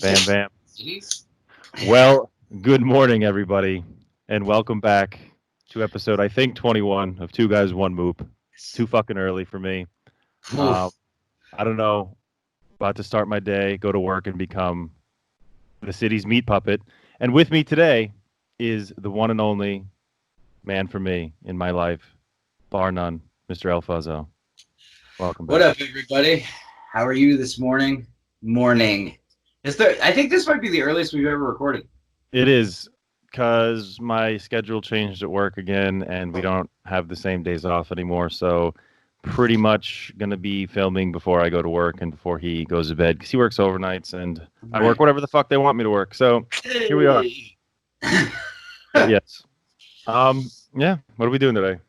Bam, bam. Well, good morning, everybody, and welcome back to episode, I think, 21 of Two Guys, One Moop. Too fucking early for me. I don't know. About to start my day, go to work, and become the city's meat puppet. And with me today is the one and only man for me in my life, bar none, Mr. El Fuzzo. Welcome back. What up, everybody? How are you this morning? I think this might be the earliest we've ever recorded. It is, because my schedule changed at work again, and we don't have the same days off anymore. So pretty much going to be filming before I go to work and before he goes to bed, because he works overnights, and I work whatever the fuck they want me to work. So here we are. Yes. Yeah. What are we doing today?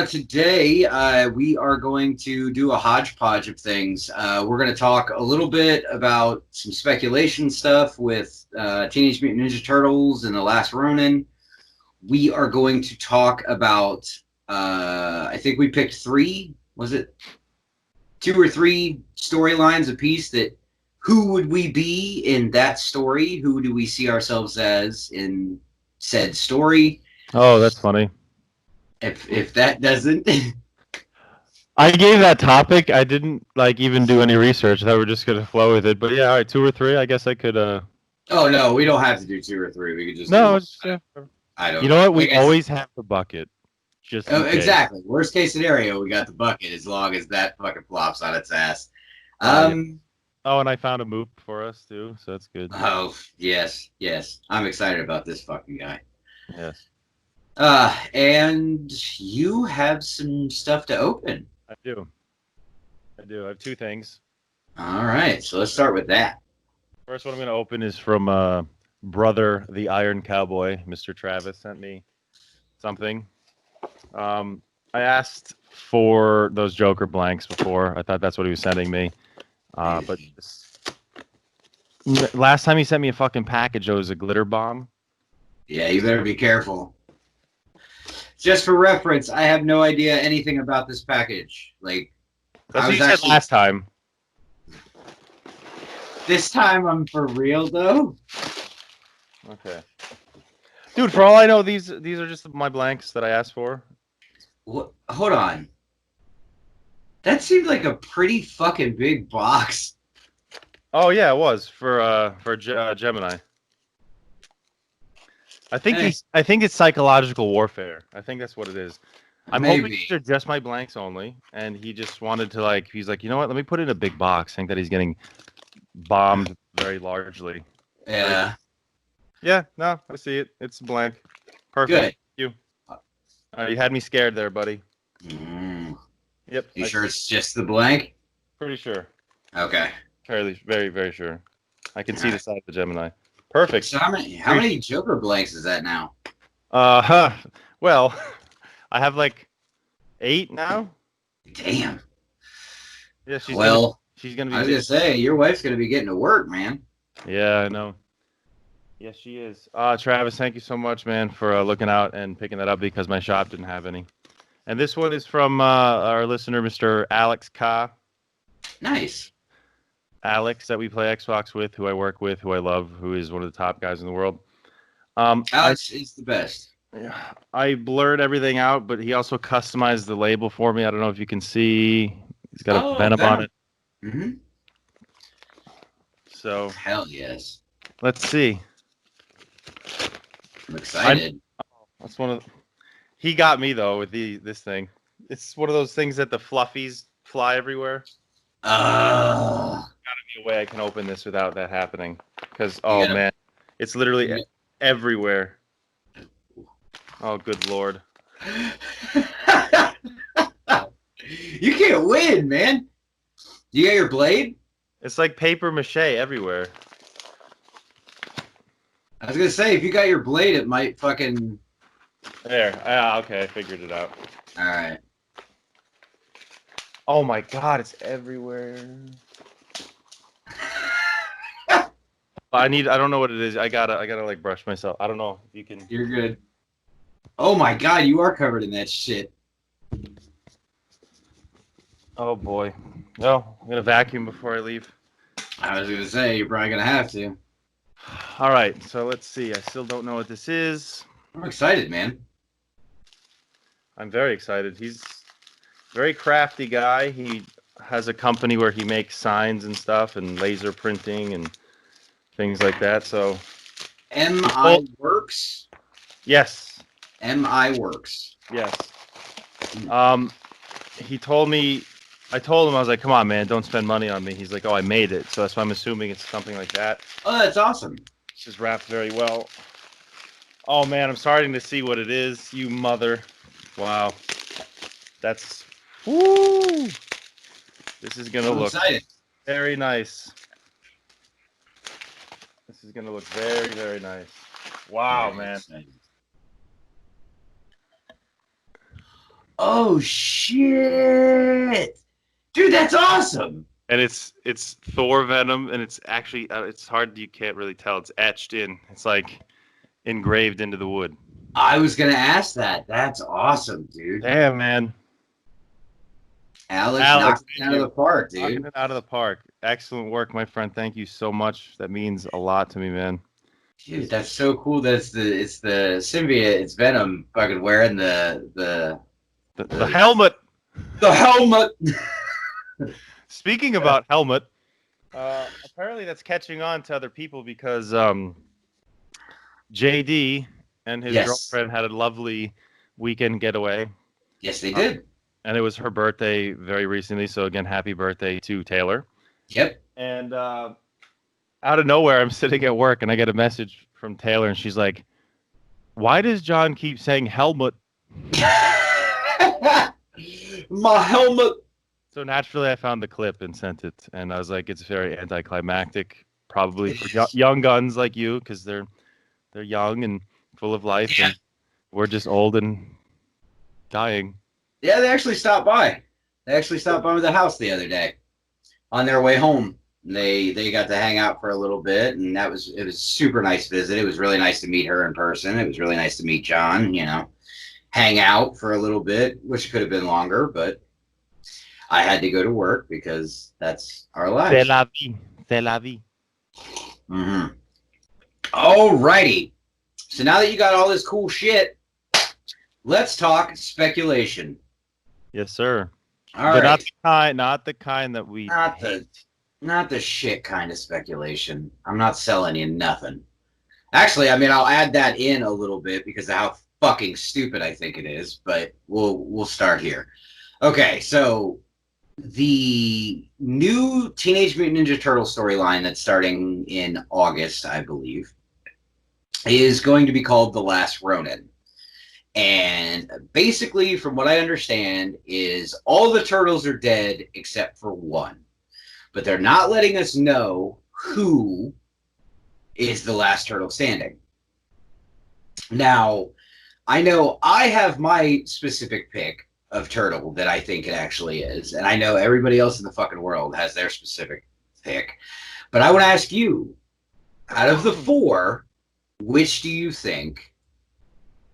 Today, we are going to do a hodgepodge of things. We're going to talk a little bit about some speculation stuff with Teenage Mutant Ninja Turtles and The Last Ronin. We are going to talk about, I think we picked three, was it 2 or 3 storylines apiece that who would we be in that story? Who do we see ourselves as in said story? Oh, that's funny. If that doesn't... I gave that topic. I didn't even do any research. I thought we were just going to flow with it. But yeah, all right, 2 or 3, I guess I could... Oh, no, we don't have to do 2 or 3. We could just... No, I don't know. You know what? We always have the bucket. Just exactly. Worst case scenario, we got the bucket as long as that fucking flops on its ass. Oh, and I found a Moop for us, too, so that's good. Oh, yes. I'm excited about this fucking guy. Yes. And you have some stuff to open. I do. I have 2 things. All right, so let's start with that. First one I'm going to open is from brother, the Iron Cowboy. Mr. Travis sent me something. I asked for those Joker blanks before. I thought that's what he was sending me. But last time he sent me a fucking package, it was a glitter bomb. Yeah, you better be careful. Just for reference, I have no idea anything about this package. That's what you said last time. This time I'm for real, though. Okay. Dude, for all I know, these are just my blanks that I asked for. What? Hold on. That seemed like a pretty fucking big box. Oh yeah, it was for Gemini. I think it's psychological warfare. I think that's what it is. I'm hoping these are just my blanks only, and he just wanted to he's like, you know what? Let me put it in a big box. I think that he's getting bombed very largely. Yeah. Yeah. No, I see it. It's blank. Perfect. Good. Thank you. You had me scared there, buddy. Yep. You sure it's just the blank? Pretty sure. Okay. Very, very sure. I can see the side of the Gemini. Perfect. So how many Joker blanks is that now? Well, I have 8 now. Damn. Yeah, she's gonna be. I was gonna say your wife's gonna be getting to work, man. Yeah, I know. Yes, she is. Travis, thank you so much, man, for looking out and picking that up because my shop didn't have any. And this one is from our listener, Mr. Alex Ka. Nice. Alex, that we play Xbox with, who I work with, who I love, who is one of the top guys in the world. Alex is the best. I blurred everything out, but he also customized the label for me. I don't know if you can see. He's got a Venom on it. Mm-hmm. So. Hell yes. Let's see. I'm excited. That's one of. He got me though with this thing. It's one of those things that the fluffies fly everywhere. Gotta be a way I can open this without that happening. Because man, it's literally everywhere. Oh, good lord! You can't win, man. You got your blade? It's like paper mache everywhere. I was gonna say, if you got your blade, it might fucking... There. Okay, I figured it out. Alright. Oh my god, it's everywhere. I don't know what it is. I gotta brush myself. I don't know if you can... You're good. Oh my god, you are covered in that shit. Oh boy. No, I'm gonna vacuum before I leave. I was gonna say you're probably gonna have to. All right, so let's see. I still don't know what this is. I'm excited, man. I'm very excited. He's a very crafty guy. He has a company where he makes signs and stuff and laser printing and things like that. So MI Works. yes, MI Works. yes. Um, he told me. I told him I was like, "Come on, man, don't spend money on me." He's like, "Oh, I made it," so that's why I'm assuming it's something like that. Oh, that's awesome. This is wrapped very well. Oh man, I'm starting to see what it is. You mother! Wow, that's woo! This is gonna I'm look excited. very nice. This is gonna look very, very nice. Wow, Very man. excited. Oh shit, dude, that's awesome. And it's Thor venom, and it's actually it's hard. You can't really tell. It's etched in. It's like engraved into the wood. I was gonna ask that. That's awesome, dude. Damn, man. Alex Alex, knocked it out of the park, knocking dude. it out of the park. Excellent work, my friend. Thank you so much. That means a lot to me, man. Dude, that's so cool. That's the symbiote. It's Venom fucking wearing The helmet. the helmet. Speaking about helmet, apparently that's catching on to other people because JD and his Yes. girlfriend had a lovely weekend getaway. Yes, they did. And it was her birthday very recently. So again, happy birthday to Taylor. Yep. And out of nowhere, I'm sitting at work and I get a message from Taylor, and she's like, "Why does John keep saying helmet?" My helmet. So naturally, I found the clip and sent it, and I was like, "It's very anticlimactic, probably for young guns like you, because they're young and full of life, Yeah. and we're just old and dying." Yeah, they actually stopped by. They actually stopped by the house the other day on their way home. They got to hang out for a little bit, and it was a super nice visit. It was really nice to meet her in person. It was really nice to meet John. Hang out for a little bit, which could have been longer, but I had to go to work because that's our life. C'est la vie. C'est la vie. Mm-hmm. All righty. So now that you got all this cool shit, let's talk speculation. Yes, sir. All right. Not the kind that we hate. Not the shit kind of speculation. I'm not selling you nothing. Actually, I mean, I'll add that in a little bit because of how fucking stupid I think it is, but we'll start here. Okay, so the new Teenage Mutant Ninja Turtle storyline that's starting in August, I believe, is going to be called The Last Ronin. And basically, from what I understand, is all the turtles are dead except for one. But they're not letting us know who is the last turtle standing. Now, I know I have my specific pick of turtle that I think it actually is. And I know everybody else in the fucking world has their specific pick. But I want to ask you, out of the four, which do you think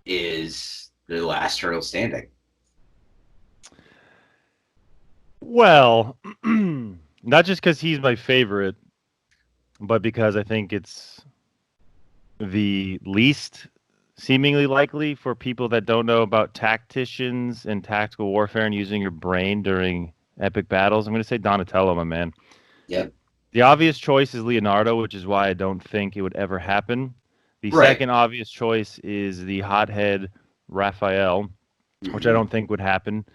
is the last turtle standing? Well, not just because he's my favorite, but because I think it's the least seemingly likely for people that don't know about tacticians and tactical warfare and using your brain during epic battles. I'm going to say Donatello, my man. Yep. The obvious choice is Leonardo, which is why I don't think it would ever happen. The Right. second obvious choice is the hothead Raphael, which I don't think would happen.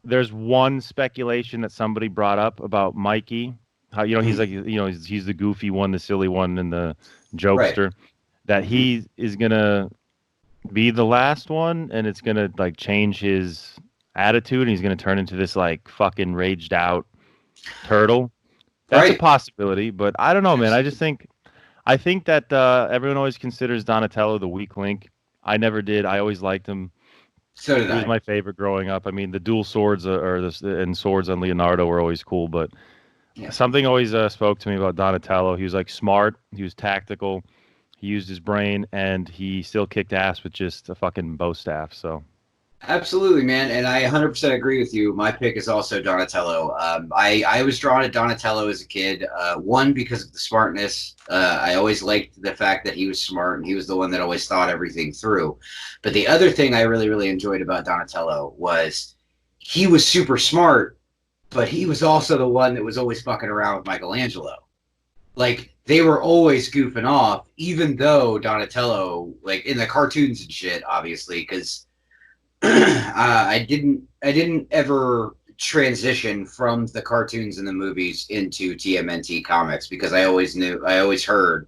There's one speculation that somebody brought up about Mikey. How he's like he's the goofy one, the silly one, and the jokester. Right. That he is gonna be the last one, and it's gonna like change his attitude, and he's gonna turn into this like fucking raged out turtle. That's a possibility, but I don't know, man. I think that everyone always considers Donatello the weak link. I never did. I always liked him. So did he was my favorite growing up. I mean, the dual swords and swords on Leonardo were always cool, but something always spoke to me about Donatello. He was like smart. He was tactical. He used his brain, and he still kicked ass with just a fucking bow staff. So, Absolutely, man, and I 100% agree with you. My pick is also Donatello. I was drawn to Donatello as a kid. One, because of the smartness. I always liked the fact that he was smart and he was the one that always thought everything through. But the other thing I really, really enjoyed about Donatello was he was super smart, but he was also the one that was always fucking around with Michelangelo. Like they were always goofing off, even though Donatello, like in the cartoons and shit, obviously, because I didn't ever transition from the cartoons and the movies into TMNT comics because I always heard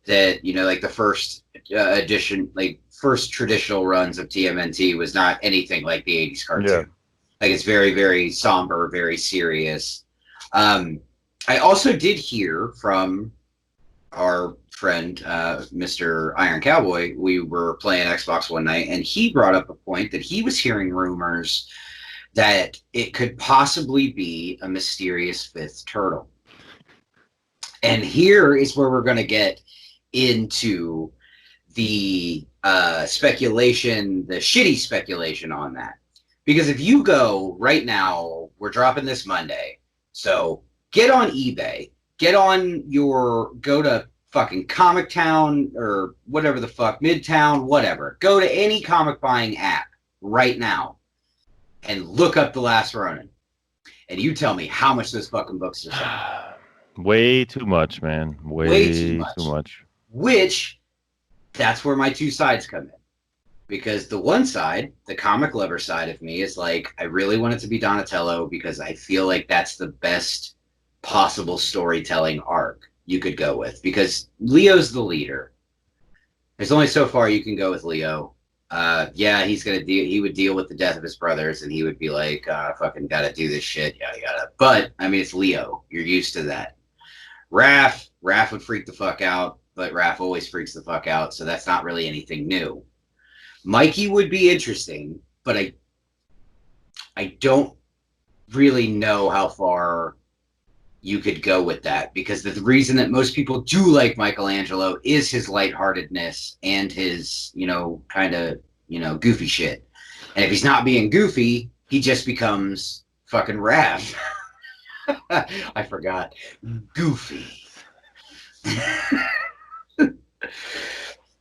that like the first edition, like first traditional runs of TMNT was not anything like the '80s Yeah. cartoon. Like it's very very somber, very serious. Um, I also did hear from our friend, Mr. Iron Cowboy, we were playing Xbox one night, and he brought up a point that he was hearing rumors that it could possibly be a mysterious fifth turtle. And here is where we're going to get into the speculation, the shitty speculation on that. Because if you go right now, we're dropping this Monday. So get on eBay, go to fucking Comic Town or whatever the fuck, Midtown, whatever. Go to any comic buying app right now and look up The Last Ronin. And you tell me how much those fucking books are selling. Way too much, man. Way too Way much. too much. Which, that's where my two sides come in. Because the one side, the comic lover side of me, is like, I really want it to be Donatello because I feel like that's the best possible storytelling arc you could go with. Because Leo's the leader. There's only so far you can go with Leo. Yeah, he would deal with the death of his brothers, and he would be like, I fucking gotta do this shit, yada yada. But I mean, it's Leo. You're used to that. Raph would freak the fuck out, but Raph always freaks the fuck out, so that's not really anything new. Mikey would be interesting, but I don't really know how far you could go with that because the reason that most people do like Michelangelo is his lightheartedness and his, kind of, goofy shit. And if he's not being goofy, he just becomes fucking Raph. I forgot. Goofy.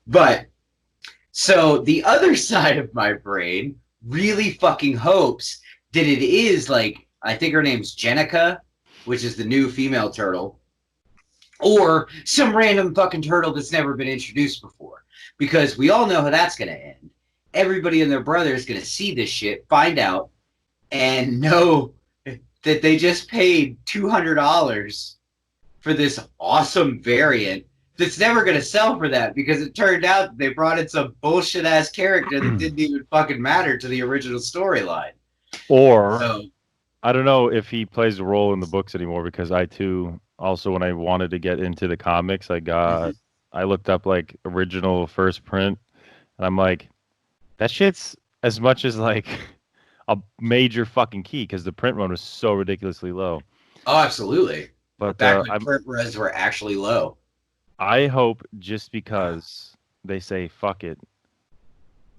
But so the other side of my brain really fucking hopes that it is like, I think her name's Jenica, which is the new female turtle, or some random fucking turtle that's never been introduced before. Because we all know how that's going to end. Everybody and their brother is going to see this shit, find out, and know that they just paid $200 for this awesome variant that's never going to sell for that because it turned out that they brought in some bullshit ass character that didn't even fucking matter to the original storyline. Or So, I don't know if he plays a role in the books anymore because I too also when I wanted to get into the comics, I looked up like original first print and I'm like, that shit's as much as like a major fucking key because the print run was so ridiculously low. oh, absolutely. But Back when print runs were actually low. I hope just because they say fuck it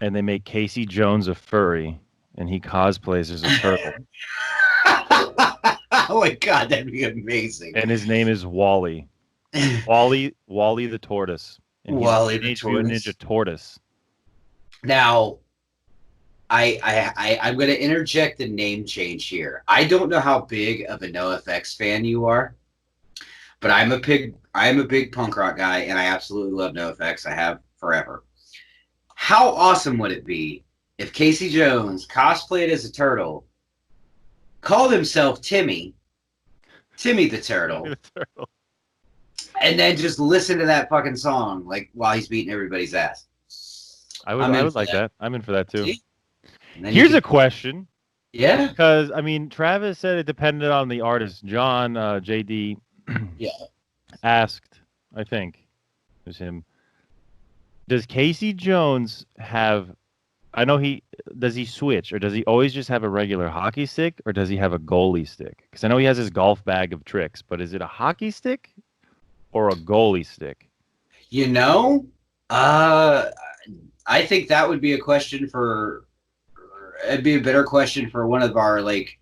and they make Casey Jones a furry and he cosplays as a turtle. Oh my god, that'd be amazing. And his name is Wally. Wally the tortoise. And Wally he's the a Teenage Mutant tortoise. Ninja tortoise. Now, I'm going to interject a name change here. I don't know how big of a NoFX fan you are, but I'm a big punk rock guy, and I absolutely love NoFX. I have forever. How awesome would it be if Casey Jones cosplayed as a turtle, called himself Timmy the Turtle, and then just listen to that fucking song like while he's beating everybody's ass? I would like that. I'm in for that too. Here's a question. Yeah. Because I mean, Travis said it depended on the artist. John JD Yeah. asked, I think it was him. Does Casey Jones have? I know does he switch or does he always just have a regular hockey stick or does he have a goalie stick? Because I know he has his golf bag of tricks, but is it a hockey stick or a goalie stick? I think that would be a question for question for one of our like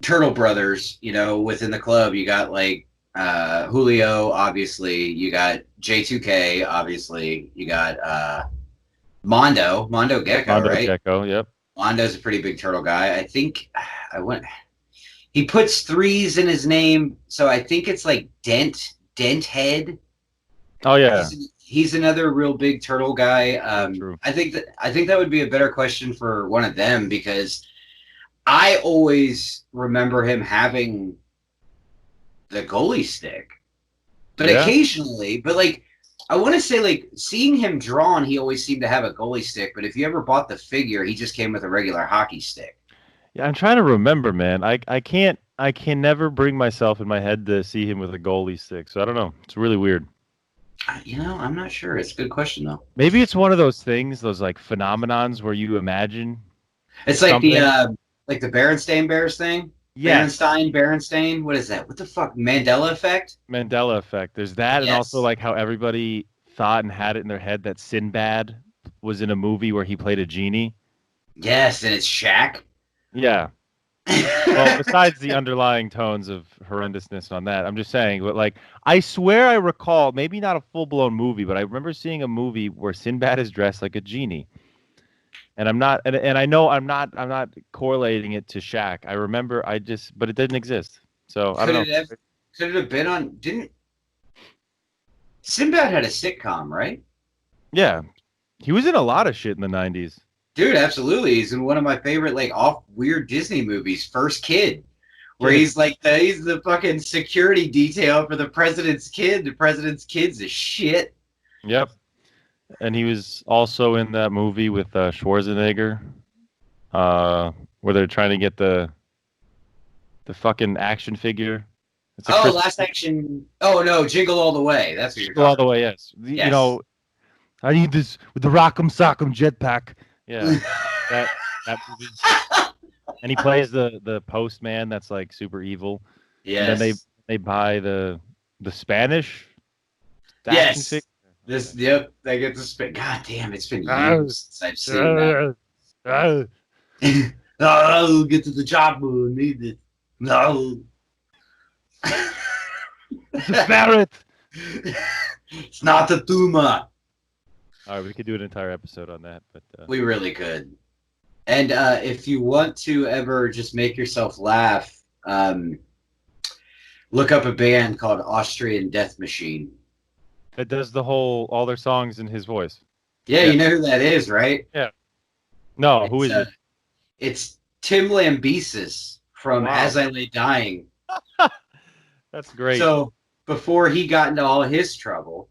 turtle brothers. You know, within the club, you got like Julio, obviously. You got J2K, obviously. You got Mondo Gecko, Mondo right? Gecko, yep. Mondo's a pretty big turtle guy. I think I went. He puts threes in his name, so I think it's like Dent Head. Oh yeah, He's another real big turtle guy. true. I think that would be a better question for one of them because I always remember him having the goalie stick, but Yeah. occasionally, but like I want to say, like seeing him drawn, he always seemed to have a goalie stick. But if you ever bought the figure, he just came with a regular hockey stick. Yeah, I'm trying to remember, man. I can never bring myself in my head to see him with a goalie stick. So I don't know. It's really weird. You know, I'm not sure. It's a good question though. Maybe it's one of those things, those like phenomenons where you imagine It's like something. the Berenstain Bears thing. Yes, Berenstain. What is that? What the fuck? Mandela effect? Mandela effect. There's that, and also Yes. like how everybody thought and had it in their head that Sinbad was in a movie where he played a genie. Yes, and it's Shaq. Yeah. Well, besides the underlying tones of horrendousness on that, I'm just saying, but like, I swear I recall, maybe not a full-blown movie, but I remember seeing a movie where Sinbad is dressed like a genie. And I'm not, and I know I'm not correlating it to Shaq. I remember, but it didn't exist. So I Could don't it have? Could it have been on? Didn't Sinbad had a sitcom, right? Yeah, he was in a lot of shit in the '90s. Dude, absolutely. He's in one of my favorite like off weird Disney movies, First Kid, where Yeah, he's the fucking security detail for the president's kid. The president's kid's a shit. yep. And he was also in that movie with Schwarzenegger, where they're trying to get the fucking action figure. It's a Oh, Chris Last Action. Oh no, Jingle All the Way. That's what you're all the talking way. Yes, about. you know, I need this with the Rock'em Sock'em jetpack. Yeah, that that movie. And he plays the postman that's like super evil. And then Yes. they buy the Spanish action Yes. figure. Yep, they get to spit. God damn, it's been Ah, years since I've seen that. ah. Oh, get to the chopper. Need it. No. It's a ferret. It's not the Tuma. All right, we could do an entire episode on that, but We really could. And if you want to ever just make yourself laugh, look up a band called Austrian Death Machine. it does all their songs in his voice. Yeah, Yeah. you know who that is, right? Yeah. No, who is it? It's Tim Lambesis from Wow. As I Lay Dying. That's great. So before he got into all his trouble,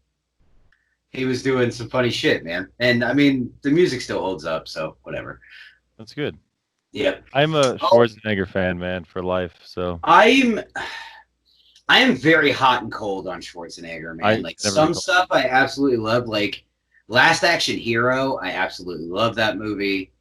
he was doing some funny shit, man. And I mean, the music still holds up, so whatever. That's good. Yep. I'm a Schwarzenegger fan, man, for life. So I am very hot and cold on Schwarzenegger, man. Like some stuff I absolutely love, like Last Action Hero. I absolutely love that movie.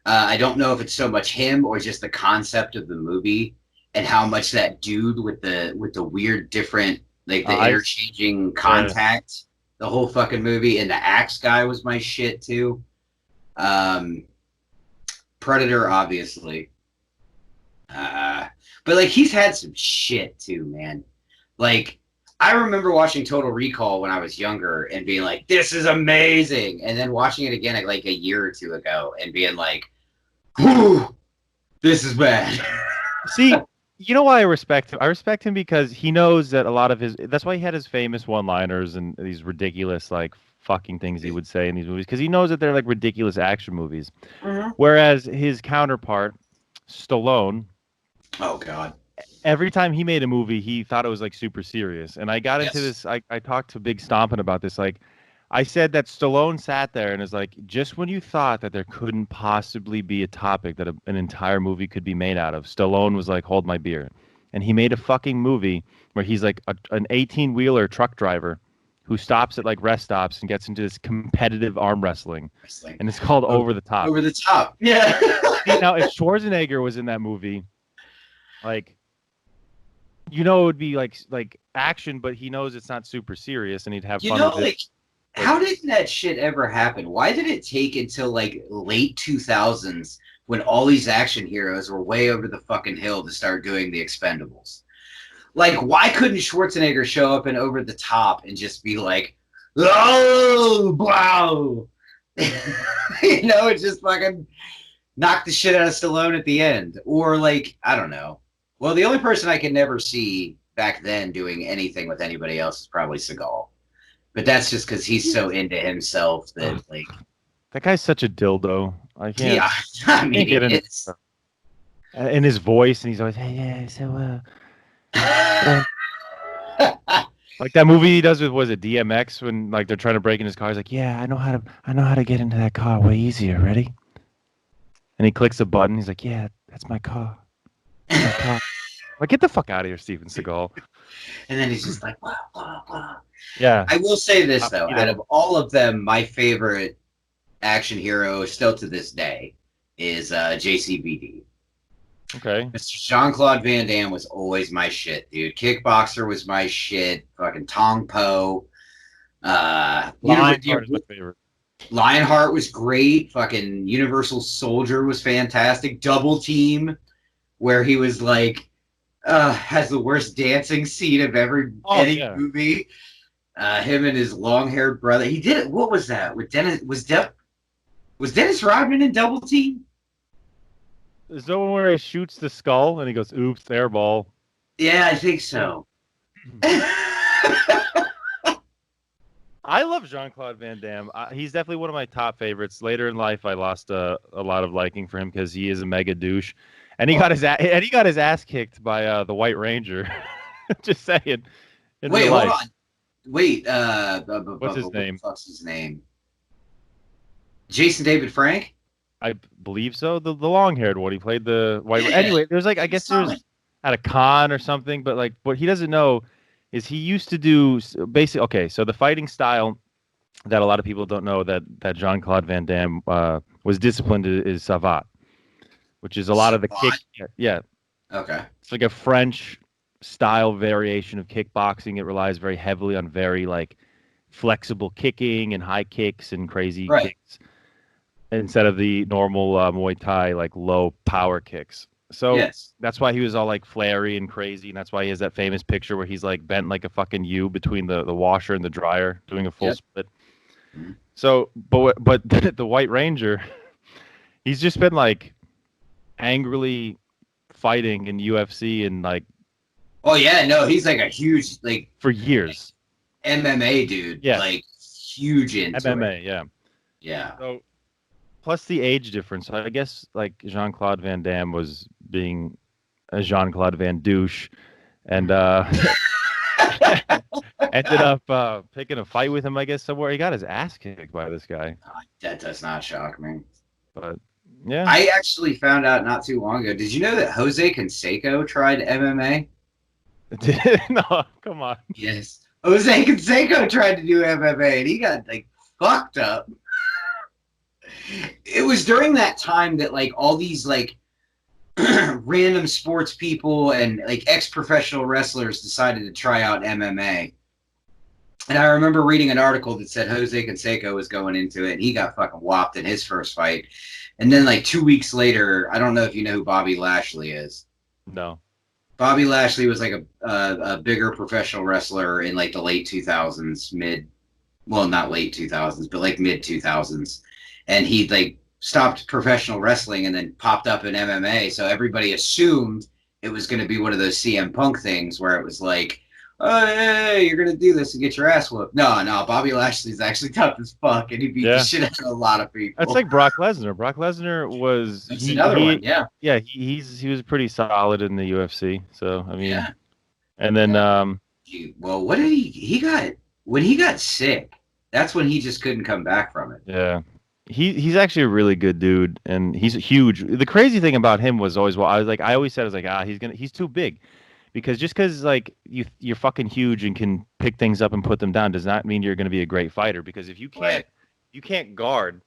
I don't know if it's so much him or just the concept of the movie and how much that dude with the weird different like the interchanging contact, the whole fucking movie, and the axe guy was my shit too. Predator, obviously. But like he's had some shit too, man. Like I remember watching Total Recall when I was younger and being like, "This is amazing," and then watching it again like a year or two ago and being like, "Whew, this is bad." See, you know why I respect him? I respect him because he knows that a lot of that's why he had his famous one-liners and these ridiculous like fucking things he would say in these movies because he knows that they're like ridiculous action movies. Mm-hmm. Whereas his counterpart, Stallone, oh god, every time he made a movie, he thought it was like super serious. And I got into this. I talked to Big Stompin' about this. Like, I said that Stallone sat there and is like, just when you thought that there couldn't possibly be a topic that an entire movie could be made out of, Stallone was like, hold my beer. And he made a fucking movie where he's like an 18-wheeler truck driver who stops at like rest stops and gets into this competitive arm wrestling. And it's called Over the Top. Over the Top. Yeah. Now, if Schwarzenegger was in that movie, like, you know, it would be like action, but he knows it's not super serious and he'd have fun with it. Like, how did that shit ever happen? Why did it take until like late 2000s when all these action heroes were way over the fucking hill to start doing the Expendables. Like, why couldn't Schwarzenegger show up and over the top and just be like, oh, wow. It's just fucking knock the shit out of Stallone at the end. Or, like, I don't know. Well, the only person I could never see back then doing anything with anybody else is probably Seagal. But that's just because he's so into himself that, like... That guy's such a dildo. I can't. Yeah, I mean, get it into is. in his voice, and he's always, hey, yeah, so, like that movie he does with, was it DMX, when like they're trying to break in his car? He's like, yeah, I know how to get into that car way easier. Ready? And he clicks a button. He's like, yeah, that's my car. That's my car. Like, get the fuck out of here, Steven Seagal. And then he's just like, blah, blah, blah. Yeah. I will say this, though. Out of all of them, my favorite action hero, still to this day, is JCVD. Okay. Mr. Jean-Claude Van Damme was always my shit, dude. Kickboxer was my shit. Fucking Tong Po. Lionheart is my favorite. Lionheart was great. Fucking Universal Soldier was fantastic. Double Team, where he was like, has the worst dancing scene of any movie. Him and his long-haired brother. He did it. What was that? With Dennis was Dennis Rodman in Double Team? There's no one where he shoots the skull and he goes, oops, air ball. Yeah, I think so. I love Jean-Claude Van Damme. He's definitely one of my top favorites. Later in life, I lost a lot of liking for him because he is a mega douche, and he got his ass kicked by the White Ranger. Just saying. Wait, hold on. Wait, what's his name? What's his name? Jason David Frank? I believe so. The long-haired one. He played the White. Anyway, there's like, I guess there's at a con or something, but like what he doesn't know is he used to do basically. Okay, so the fighting style that a lot of people don't know that Jean-Claude Van Damme was disciplined is savate, which is a lot of the kick. Yeah. Okay. It's like a French style variation of kickboxing. It relies very heavily on very like flexible kicking and high kicks and crazy kicks instead of the normal Muay Thai like low power kicks. So that's why he was all like flary and crazy, and that's why he has that famous picture where he's like bent like a fucking U between the washer and the dryer doing a full split. So, but the White Ranger, he's just been like angrily fighting in UFC and like. Oh yeah, no, he's like a huge like for years MMA dude. Yeah, like huge into MMA. It. Yeah. So plus the age difference, I guess like Jean-Claude Van Damme was being a Jean-Claude Van Douche, and ended up picking a fight with him. I guess somewhere he got his ass kicked by this guy. That does not shock me. But yeah, I actually found out not too long ago. Did you know that Jose Canseco tried MMA? No, come on. Yes. Jose Canseco tried to do MMA and he got like fucked up. It was during that time that like all these like random sports people and like ex-professional wrestlers decided to try out MMA. And I remember reading an article that said Jose Canseco was going into it and he got fucking whopped in his first fight. And then like 2 weeks later, I don't know if you know who Bobby Lashley is. No. Bobby Lashley was like a bigger professional wrestler in like the late 2000s, not late 2000s, but like mid 2000s. And he like stopped professional wrestling and then popped up in MMA. So everybody assumed it was going to be one of those CM Punk things where it was like, oh, hey, you're going to do this and get your ass whooped. No, Bobby Lashley's actually tough as fuck, and he beat the shit out of a lot of people. That's like Brock Lesnar. Brock Lesnar was... That's another one, yeah. Yeah, he was pretty solid in the UFC, so, I mean... And then... Well, what did he got... When he got sick, that's when he just couldn't come back from it. Yeah. He's actually a really good dude, and he's huge. The crazy thing about him was always... Well, I always said, he's too big. Because just because like you're fucking huge and can pick things up and put them down does not mean you're going to be a great fighter. Because if you can't guard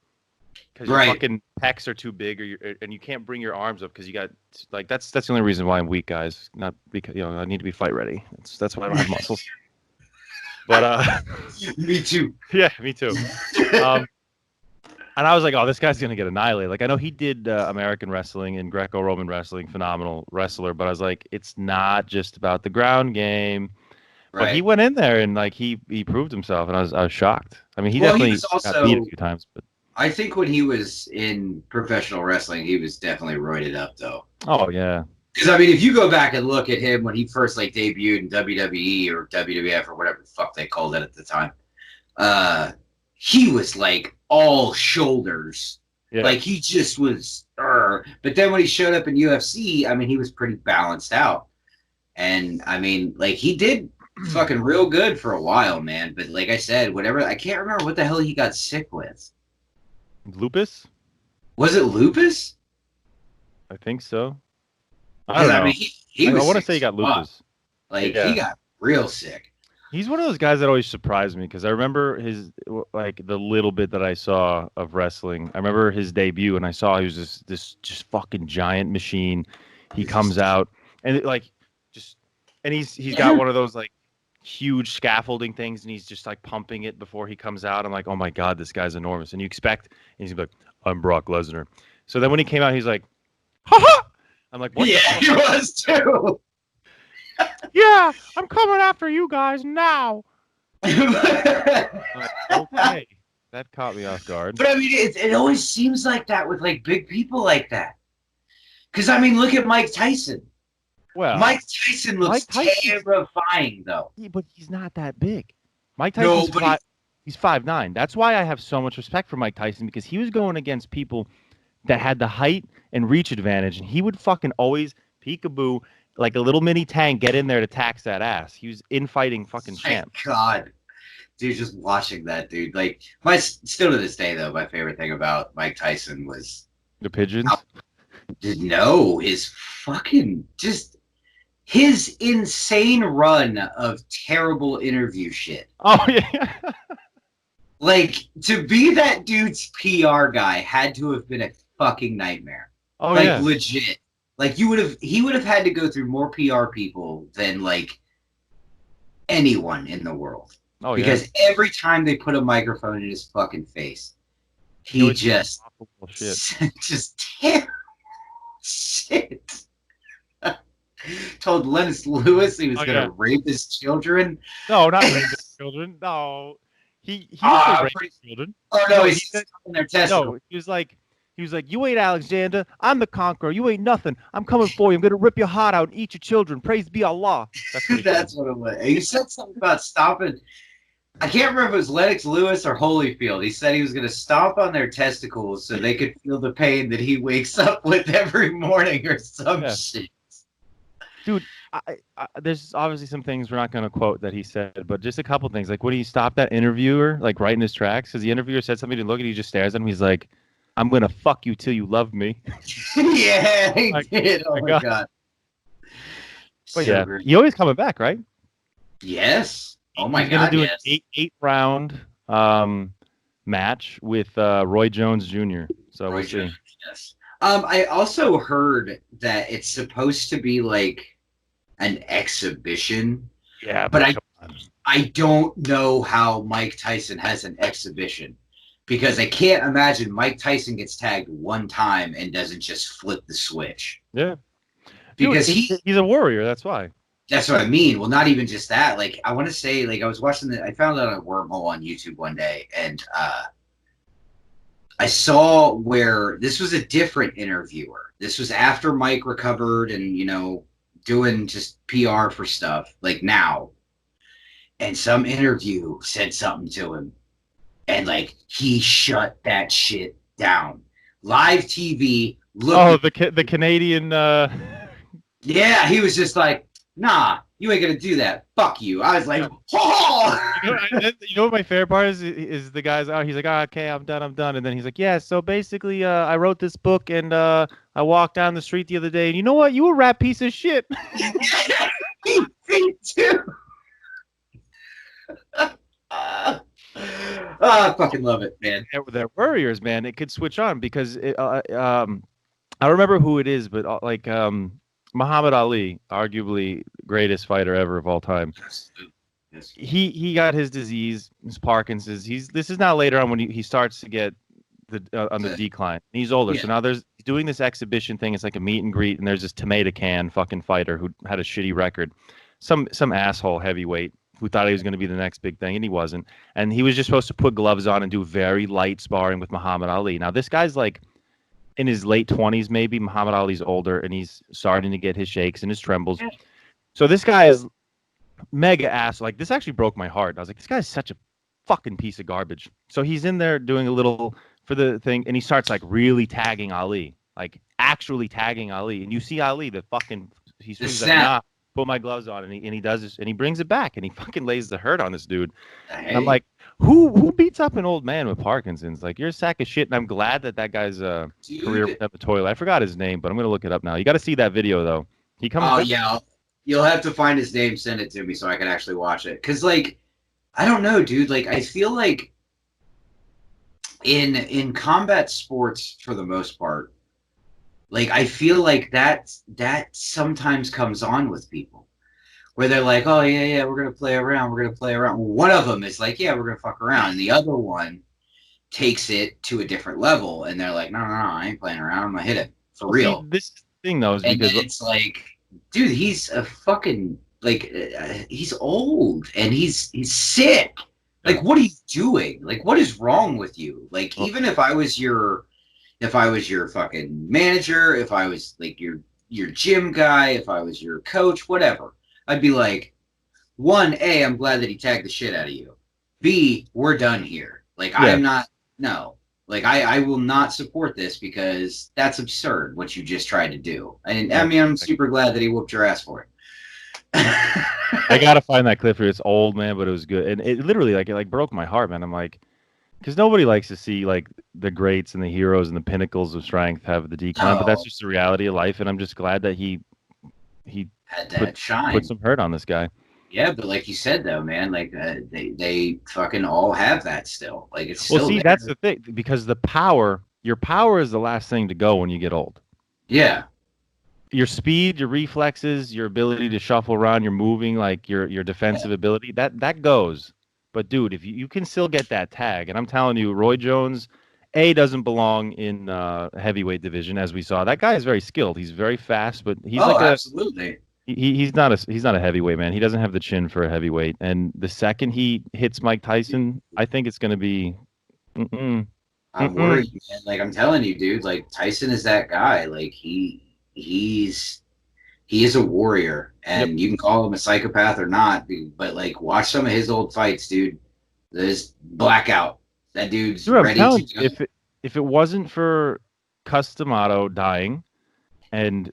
because your fucking pecs are too big, and you can't bring your arms up because you got like that's the only reason why I'm weak, guys. Not because I need to be fight ready. That's why I don't have muscles. But me too. Yeah, me too. And I was like, oh, this guy's going to get annihilated. Like, I know he did American wrestling and Greco-Roman wrestling, phenomenal wrestler, but I was like, it's not just about the ground game. But he Right. went in there and like he proved himself, and I was shocked. I mean, he Well, he definitely was got beat a also. few times, but I think when he was in professional wrestling, he was definitely roided up, though. oh yeah, Because I mean, if you go back and look at him when he first like debuted in WWE or WWF or whatever the fuck they called it at the time, uh, he was like all shoulders. yeah. Like he just was. But then when he showed up in UFC, I mean, he was pretty balanced out. And I mean, like he did fucking real good for a while, man. But like I said, whatever, I can't remember what the hell he got sick with. Lupus, Was it lupus? I think so. I Because don't I know. mean, he was I want to sick say he as got fuck. lupus. Like he Yeah. got real sick. He's one of those guys that always surprised me because I remember his like the little bit that I saw of wrestling. I remember his debut and I saw he was this just fucking giant machine. He comes out and like just and he's got one of those like huge scaffolding things and he's just like pumping it before he comes out. I'm like, oh my god, this guy's enormous. And you expect and he's like, I'm Brock Lesnar. So then when he came out, he's like, ha ha. I'm like, what? Yeah, he was too. Yeah, I'm coming after you guys now. But Okay, that caught me off guard. I mean, it always seems like that with like big people like that. Because I mean, look at Mike Tyson. Well, Mike Tyson looks Mike Tyson's- terrifying, though. but he's not that big. Mike No, Tyson's but he's 5'9". That's why I have so much respect for Mike Tyson because he was going against people that had the height and reach advantage, and he would fucking always peekaboo like a little mini tank get in there to tax that ass. He was infighting fucking my champ. God, dude, just watching that dude. Like, still to this day, though, my favorite thing about Mike Tyson was The pigeons. just no, his fucking just his insane run of terrible interview shit. Oh yeah. Like to be that dude's PR guy had to have been a fucking nightmare. Oh like yeah. legit. Like he would have had to go through more PR people than like anyone in the world. Oh yeah. Because every time they put a microphone in his fucking face, he just shit. just terrible shit. Told Lennox Lewis he was gonna rape his children. No, not rape his children. No. He rape his children. Oh no, he said in their testicles. No, he was like, you ain't Alexander. I'm the conqueror. You ain't nothing. I'm coming for you. I'm gonna rip your heart out and eat your children. Praise be Allah. That's what it was. He said something about stomping. I can't remember if it was Lennox Lewis or Holyfield. He said he was going to stomp on their testicles so they could feel the pain that he wakes up with every morning or some shit. Dude, there's obviously some things we're not going to quote that he said, but just a couple things. Like when he stopped that interviewer, like right in his tracks, because the interviewer said something to look at, he just stares at him. He's like, I'm going to fuck you till you love me. Yeah, he did. Oh my God. But so yeah, great. He always coming back, right? Yes. Oh my He's God! He's gonna do an eight round match with Roy Jones Jr. So we'll see. Yes. I also heard that it's supposed to be like an exhibition. Yeah, but I don't know how Mike Tyson has an exhibition because I can't imagine Mike Tyson gets tagged one time and doesn't just flip the switch. Yeah, because he's a warrior. That's why. That's what I mean. Well, not even just that. Like, I want to say, like, I was watching I found out a wormhole on YouTube one day, and I saw where this was a different interviewer. This was after Mike recovered and, you know, doing just PR for stuff, like now. And some interview said something to him, and, like, he shut that shit down. Live TV. The Canadian. Yeah, he was just like, nah, you ain't gonna do that. Fuck you. I was like, oh! You know what my favorite part is the guy's out. He's like, okay, I'm done. And then he's like, yeah. So basically, I wrote this book, and I walked down the street the other day, and you know what? You a rap piece of shit. Me too. I fucking love it, man. They're warriors, man. It could switch on because I remember who it is, but like Muhammad Ali, arguably greatest fighter ever of all time. Yes. He got his disease, his Parkinson's. This is now later on when he starts to get on the decline. He's older, Yeah. so now he's doing this exhibition thing. It's like a meet and greet, and there's this tomato can fucking fighter who had a shitty record, some asshole heavyweight who thought he was going to be the next big thing, and he wasn't. And he was just supposed to put gloves on and do very light sparring with Muhammad Ali. Now this guy's like in his late 20s, maybe. Muhammad Ali's older, and he's starting to get his shakes and his trembles. So this guy is mega ass. Like, this actually broke my heart. I was like, this guy's such a fucking piece of garbage. So he's in there doing a little for the thing, and he starts like really tagging Ali, like actually tagging Ali. And you see Ali, he's like, nah, put my gloves on, and he does this, and he brings it back, and he fucking lays the hurt on this dude. Hey. And I'm like, who beats up an old man with Parkinson's? Like, you're a sack of shit. And I'm glad that guy's career went up the toilet. I forgot his name, but I'm gonna look it up now. You got to see that video though. He comes. Oh yeah, you'll have to find his name, send it to me so I can actually watch it. Cause like, I don't know, dude. Like, I feel like in combat sports for the most part, like I feel like that sometimes comes on with people where they're like, oh yeah, we're gonna play around. Well, one of them is like, yeah, we're gonna fuck around, and the other one takes it to a different level, and they're like, no, I ain't playing around. I'm gonna hit it for real. See, this thing though is and because it's like, dude, he's a fucking like he's old and he's sick. Like, what are you doing? Like, what is wrong with you? Like, even if I was your fucking manager, if I was like your gym guy, if I was your coach, whatever, I'd be like, one, A, I'm glad that he tagged the shit out of you. B, we're done here. Like, yeah. I'm not, no. Like, I will not support this because that's absurd what you just tried to do. And I mean, I'm super glad that he whooped your ass for it. I gotta find that clip for you. It's old, man, but it was good. And it literally, like, it broke my heart, man. I'm like, because nobody likes to see like the greats and the heroes and the pinnacles of strength have the decline, but that's just the reality of life. And I'm just glad that he had that shine. Put some hurt on this guy. Yeah, but like you said though, man, like they fucking all have that still. Like, it's still there. That's the thing, because your power is the last thing to go when you get old. Yeah. Your speed, your reflexes, your ability to shuffle around, your moving, like your defensive ability, that goes. But dude, if you can still get that tag, and I'm telling you, Roy Jones, doesn't belong in heavyweight division, as we saw. That guy is very skilled. He's very fast, but he's absolutely. He's not a heavyweight, man. He doesn't have the chin for a heavyweight. And the second he hits Mike Tyson, I think it's going to be. I'm worried, man. Like, I'm telling you, dude. Like, Tyson is that guy. Like, he is a warrior, and you can call him a psychopath or not, but like, watch some of his old fights, dude. There's blackout. That dude's ready to go. If it wasn't for Cus D'Amato dying and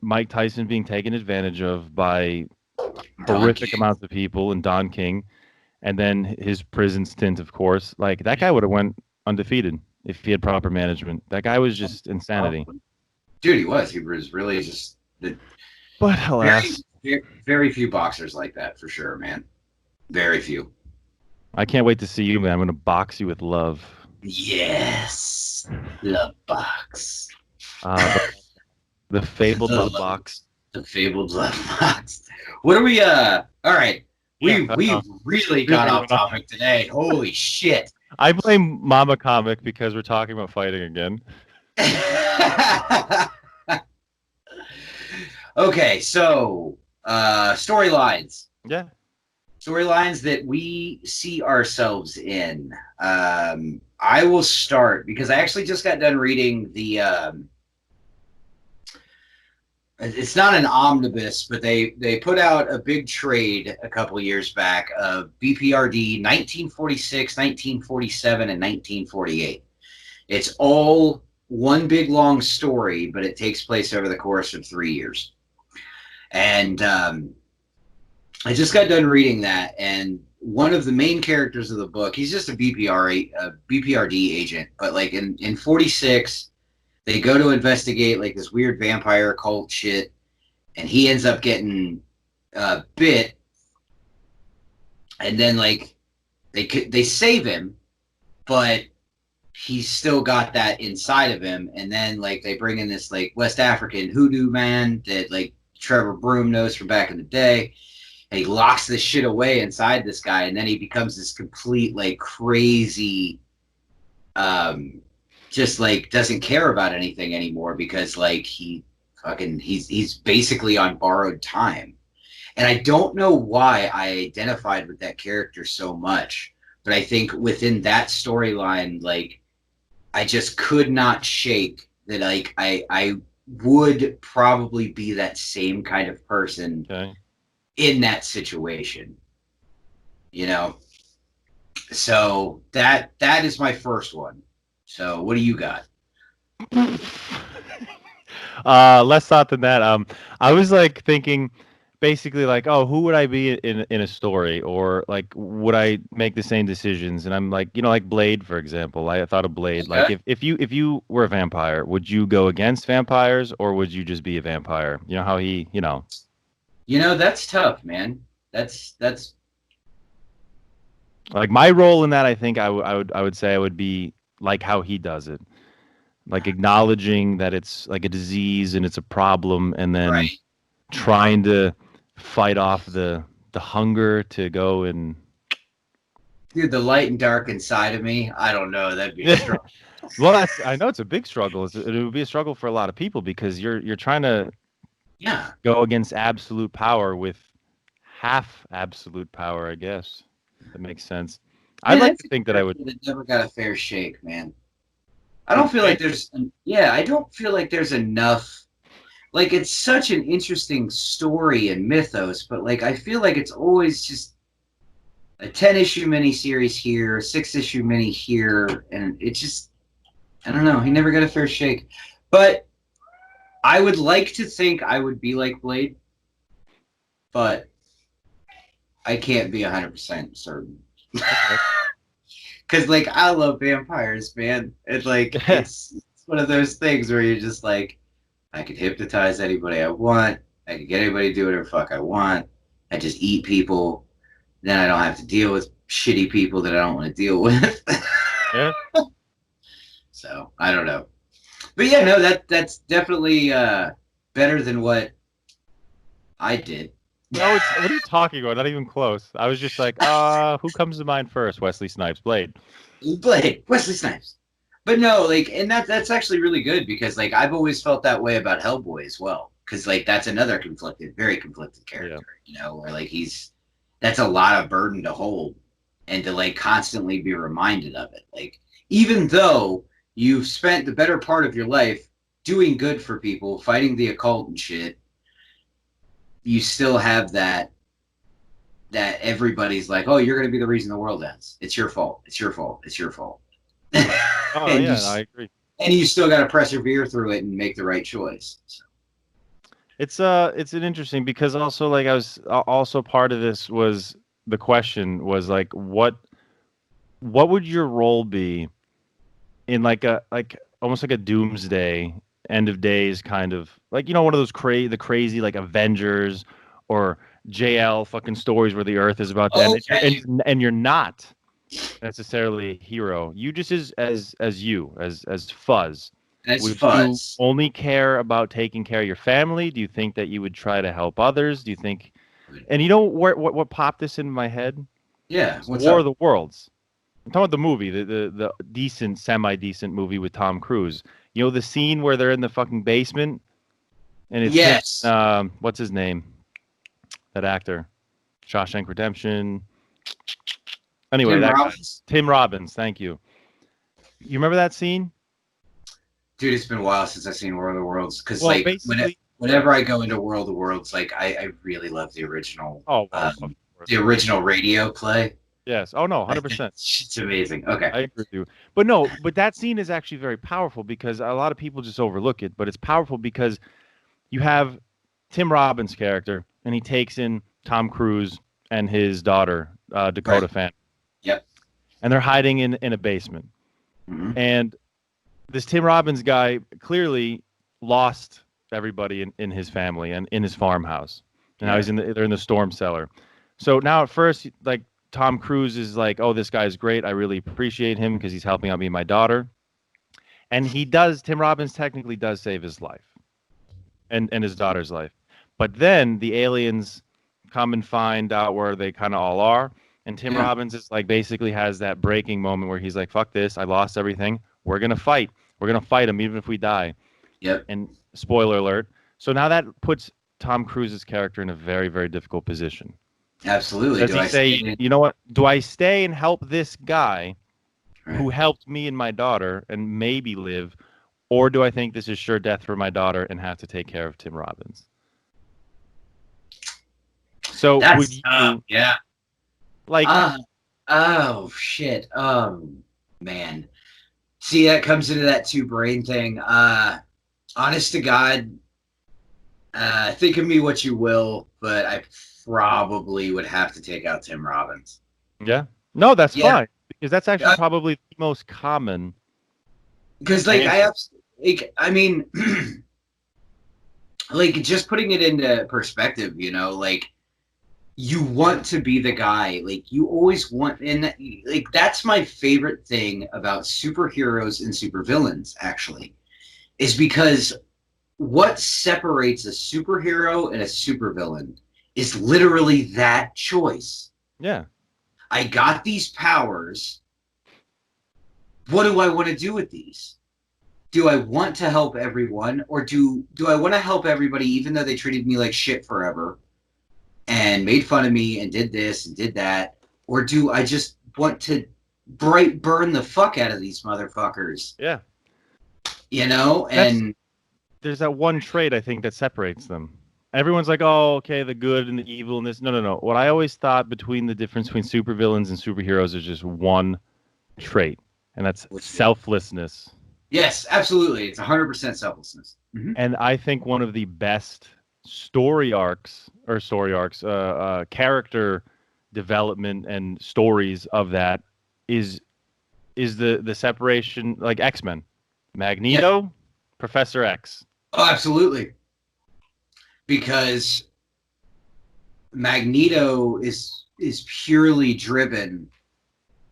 Mike Tyson being taken advantage of by horrific amounts of people and Don King, and then his prison stint, of course, like, that guy would have went undefeated if he had proper management. That guy was just insanity. Dude, he was really just but alas, very few boxers like that, for sure, man. Very few. I can't wait to see you, man. I'm going to box you with love. Yes. Love box. The fabled love box. The fabled love box. What are we, all right. We really got off topic today. Holy shit. I blame Mama Comic because we're talking about fighting again. Okay, so storylines. Yeah. Storylines that we see ourselves in. I will start because I actually just got done reading the it's not an omnibus, but they put out a big trade a couple years back of BPRD 1946, 1947, and 1948. It's all one big long story, but it takes place over the course of 3 years. And I just got done reading that, and one of the main characters of the book, he's just a BPRD agent, but like in 46, they go to investigate like this weird vampire cult shit, and he ends up getting bit, and then like they save him, but he's still got that inside of him, and then like they bring in this like West African hoodoo man that like Trevor Broom knows from back in the day, and he locks this shit away inside this guy, and then he becomes this complete like crazy just like doesn't care about anything anymore because like he's basically on borrowed time. And I don't know why I identified with that character so much, but I think within that storyline, like I just could not shake that. Like I would probably be that same kind of person Okay. in that situation, you know. So that is my first one. So what do you got? Less thought than that. I was like thinking, basically like, oh, who would I be in a story, or like, would I make the same decisions? And I'm like, like Blade, for example. I thought of Blade. Like, Okay. if you were a vampire, would you go against vampires, or would you just be a vampire? You know how he. That's tough, man. That's Like my role in that, I think I would say I would be like how he does it, like acknowledging that it's like a disease and it's a problem, and then right. trying to fight off the hunger to go and Dude, the light and dark inside of me, I don't know. That'd be a struggle. well, I know it's a big struggle. It would be a struggle for a lot of people because you're trying to Yeah. go against absolute power with half absolute power, I guess. That makes sense. I'd Man, like that's to a think that I would. character that never got a fair shake, man. I Who, don't feel like Blade? there's, yeah, I don't feel like there's enough. Like, it's such an interesting story and mythos, but like, I feel like it's always just a 10-issue miniseries here, a 6-issue mini here, and it just, I don't know. He never got a fair shake. But I would like to think I would be like Blade, but I can't be 100% certain. Okay. Because, like, I love vampires, man. It's like, it's one of those things where you're just like, I could hypnotize anybody I want. I could get anybody to do whatever the fuck I want. I just eat people. Then I don't have to deal with shitty people that I don't want to deal with. Yeah. So I don't know. But yeah, no, that's definitely better than what I did. No, it's what are you talking about? Not even close. I was just like, who comes to mind first? Wesley Snipes, Blade. Blade, Wesley Snipes. But no, like, and that's actually really good because like I've always felt that way about Hellboy as well. Because like that's another conflicted, very conflicted Yeah. character, where like that's a lot of burden to hold and to like constantly be reminded of it. Like even though you've spent the better part of your life doing good for people, fighting the occult and shit, you still have that everybody's like, oh, you're going to be the reason the world ends. It's your fault. It's your fault. It's your fault. Oh and you yeah, I agree. and you still got to persevere through it and make the right choice. So, It's an interesting because also like I was also part of this was the question was like what would your role be in like almost like a doomsday end of days kind of like one of those the crazy like Avengers or JL fucking stories where the earth is about to end okay, and you're not necessarily a hero. You just as you as Fuzz. that's Would you fuzz. only care about taking care of your family? Do you think that you would try to help others? Do you think? And you know what popped this in my head? Yeah, It's what's War of up? the Worlds. I'm talking about the movie, the decent, semi decent movie with Tom Cruise. You know the scene where they're in the fucking basement and it's him. Yes, What's his name? That actor, Shawshank Redemption. Anyway, Tim that guy, Robbins. Tim Robbins. Thank you. You remember that scene? Dude, it's been a while since I've seen World of the Worlds because Well, like basically, whenever I go into World of the Worlds, like I really love the original oh well, of the course. original radio play. Yes. Oh no, 100%. It's amazing. Okay. I agree with you. But that scene is actually very powerful because a lot of people just overlook it, but it's powerful because you have Tim Robbins' character and he takes in Tom Cruise and his daughter, Right. Dakota Fan, Yep. and they're hiding in a basement. Mm-hmm. And this Tim Robbins guy clearly lost everybody in his family and in his farmhouse. And now Yeah. they're in the storm cellar. So now at first, like Tom Cruise is like, oh, this guy's great. I really appreciate him because he's helping out me and my daughter. And Tim Robbins technically does save his life and his daughter's life. But then the aliens come and find out where they kind of all are. And Tim Yeah. Robbins is like basically has that breaking moment where he's like, fuck this. I lost everything. We're going to fight. We're gonna fight him even if we die. Yep. And spoiler alert. So now that puts Tom Cruise's character in a very, very difficult position. Absolutely. Does Do he I say, say you know what? Do I stay and help this guy right. who helped me and my daughter and maybe live, or do I think this is sure death for my daughter and have to take care of Tim Robbins? So would That's you yeah. like? Oh shit. Man. See, that comes into that two brain thing. Honest to God, think of me what you will, but I probably would have to take out Tim Robbins. Yeah, no, that's Yeah, fine because that's actually probably the most common because like answer. I mean, like just putting it into perspective, like you want to be the guy, like you always want, and like that's my favorite thing about superheroes and supervillains, actually, is because what separates a superhero and a supervillain is literally that choice. Yeah, I got these powers. What do I want to do with these? Do I want to help everyone, or do I want to help everybody even though they treated me like shit forever and made fun of me and did this and did that? Or do I just want to bright burn the fuck out of these motherfuckers? yeah. And There's that one trait I think that separates them. Everyone's like, oh, okay, the good and the evil and this. No, no, no. What I always thought between the difference between supervillains and superheroes is just one trait, and that's selflessness. yes, absolutely. It's 100% selflessness. Mm-hmm. And I think one of the best character development and stories of that is the separation, like X-Men, Magneto, Yeah. Professor X. Oh, absolutely. Because Magneto is purely driven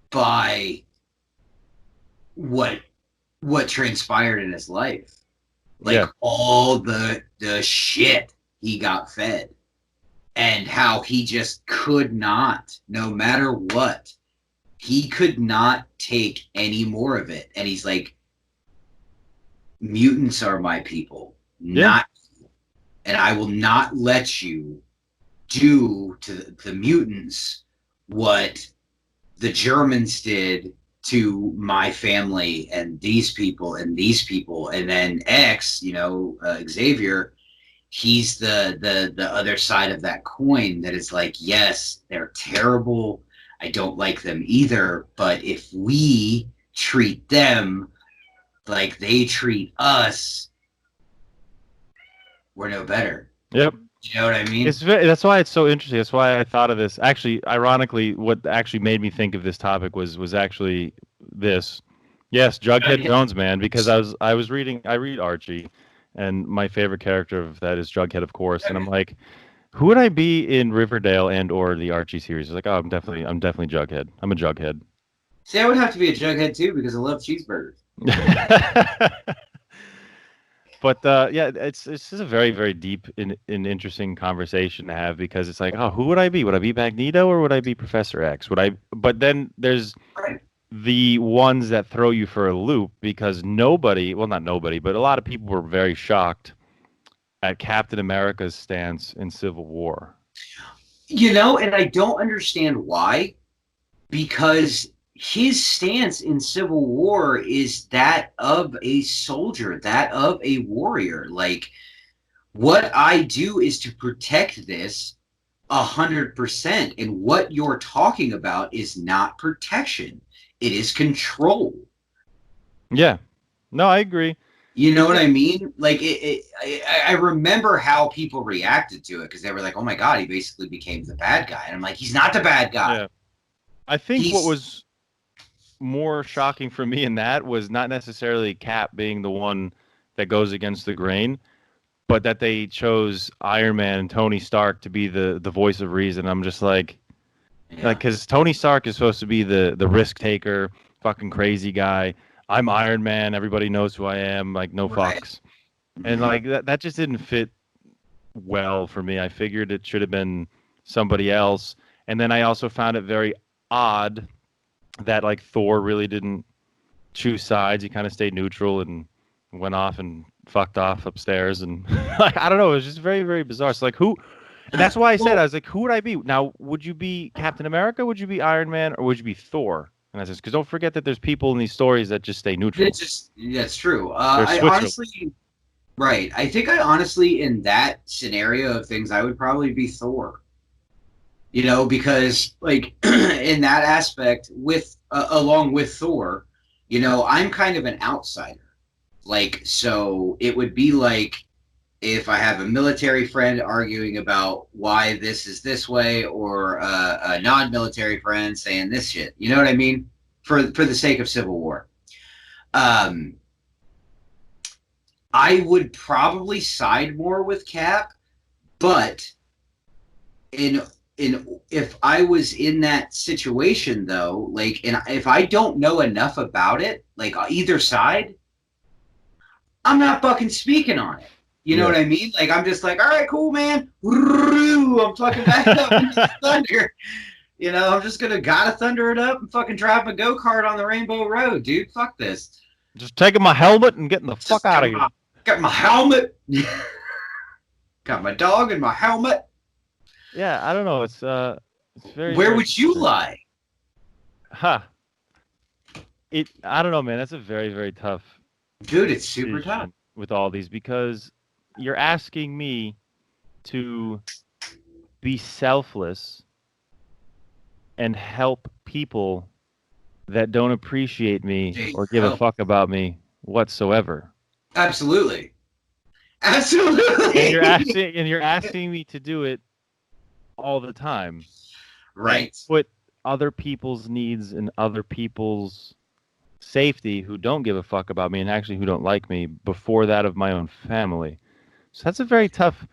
by what transpired in his life. Like all the shit he got fed and how he just could not, no matter what, he could not take any more of it. And he's like, mutants are my people, not, and I will not let you do to the mutants what the Germans did to my family and these people and these people. And then X, Xavier, he's the other side of that coin that is like, yes, they're terrible. I don't like them either. But if we treat them like they treat us, we're no better. Yep. You know what I mean? That's why it's so interesting. That's why I thought of this. Actually, ironically, what actually made me think of this topic was actually this. Yes, Jughead Jones, man, because I read Archie, and my favorite character of that is Jughead, of course. And I'm like, who would I be in Riverdale and or the Archie series? It's like, oh, I'm definitely Jughead. I'm a Jughead. See, I would have to be a Jughead too because I love cheeseburgers. But yeah, it's just a very, very deep and interesting conversation to have because it's like, oh, who would I be? Would I be Magneto or would I be Professor X? But then there's the ones that throw you for a loop because not nobody, but a lot of people were very shocked at Captain America's stance in Civil War. And I don't understand why, because his stance in Civil War is that of a soldier, that of a warrior. Like, what I do is to protect this 100%. And what you're talking about is not protection. It is control. Yeah. No, I agree. You know what I mean? Like, I remember how people reacted to it because they were like, oh my God, he basically became the bad guy. And I'm like, he's not the bad guy. Yeah. I think what was more shocking for me in that was not necessarily Cap being the one that goes against the grain, but that they chose Iron Man and Tony Stark to be the voice of reason. I'm just like, because Tony Stark is supposed to be the risk taker, fucking crazy guy. I'm Iron Man. Everybody knows who I am. Like, no fucks. And like that just didn't fit well for me. I figured it should have been somebody else. And then I also found it very odd that like Thor really didn't choose sides. He kind of stayed neutral and went off and fucked off upstairs. And like, I don't know. It was just very, very bizarre. So like who, and that's why I said, I was like, who would I be? Now, would you be Captain America? Would you be Iron Man? Or would you be Thor? And I said, because don't forget that there's people in these stories that just stay neutral. That's true. They're I Switzerland. honestly, right. I think I honestly, in that scenario of things, I would probably be Thor. You know, because like in that aspect, with along with Thor, you know, I'm kind of an outsider. Like, so it would be like if I have a military friend arguing about why this is this way, or a non-military friend saying this shit. You know what I mean? For the sake of Civil War. Um, I would probably side more with Cap, but in if I was in that situation though, like, and if I don't know enough about it, like either side, I'm not fucking speaking on it. You know what I mean? Like, I'm just like, all right, cool, man. I'm fucking back up into the thunder. You know, I'm just gotta thunder it up and fucking drive my go-kart on the Rainbow Road, dude. Fuck this. Just taking my helmet and getting the fuck out of here. Got my helmet. Got my dog and my helmet. Yeah, I don't know. It's very. Where would you lie? Huh. I don't know, man. That's a very, very tough. Dude, it's super tough with all these, because you're asking me to be selfless and help people that don't appreciate me or give a fuck about me whatsoever. Absolutely. And you're asking me to do it all the time. Right. And put other people's needs and other people's safety who don't give a fuck about me and actually who don't like me before that of my own family. So that's a very tough